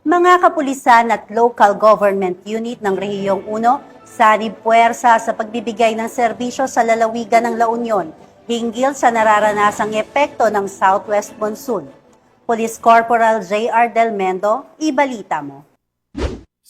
Mga kapulisan at local government unit ng Rehiyong 1 sanib puwersa sa pagbibigay ng serbisyo sa lalawigan ng La Union hinggil sa nararanasang epekto ng Southwest Monsoon. Police Corporal J.R. Del Mendo, ibalita mo.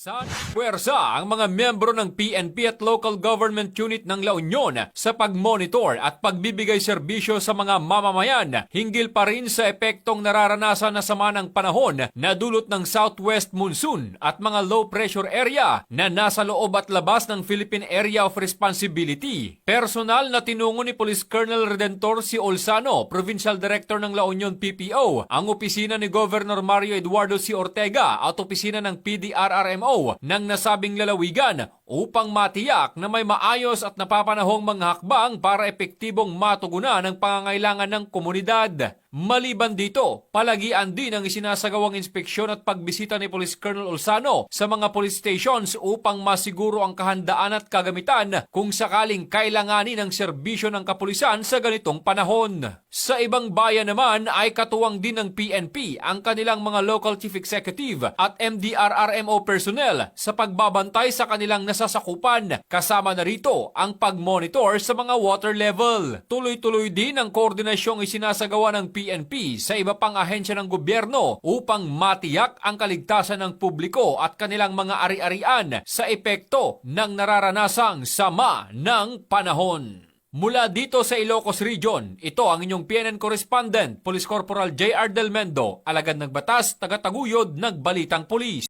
Sa puwersa ang mga miyembro ng PNP at local government unit ng La Union sa pagmonitor at pagbibigay serbisyo sa mga mamamayan hinggil pa rin sa epektong nararanasan na sama ng panahon na dulot ng Southwest Monsoon at mga low pressure area na nasa loob at labas ng Philippine Area of Responsibility. Personal na tinungo ni Police Colonel Redentor C. Olsano, Provincial Director ng La Union PPO, ang opisina ni Governor Mario Eduardo C. Ortega at opisina ng PDRRMO ng nasabing lalawigan upang matiyak na may maayos at napapanahong mga hakbang para epektibong matugunan ang pangangailangan ng komunidad. Maliban dito, palagian din ang isinasagawang inspeksyon at pagbisita ni Police Colonel Olsano sa mga police stations upang masiguro ang kahandaan at kagamitan kung sakaling kailanganin ng serbisyo ng kapulisan sa ganitong panahon. Sa ibang bayan naman ay katuwang din ng PNP ang kanilang mga local chief executive at MDRRMO personnel sa pagbabantay sa kanilang nasasakupan, kasama na rito ang pagmonitor sa mga water level. Tuloy-tuloy din ang koordinasyong isinasagawa ng PNP sa iba pang ahensya ng gobyerno upang matiyak ang kaligtasan ng publiko at kanilang mga ari-arian sa epekto ng nararanasang sama ng panahon. Mula dito sa Ilocos Region, ito ang inyong PNN correspondent, Police Corporal J.R. Del Mendo, alagad ng batas, taga-taguyod ng Balitang Pulis.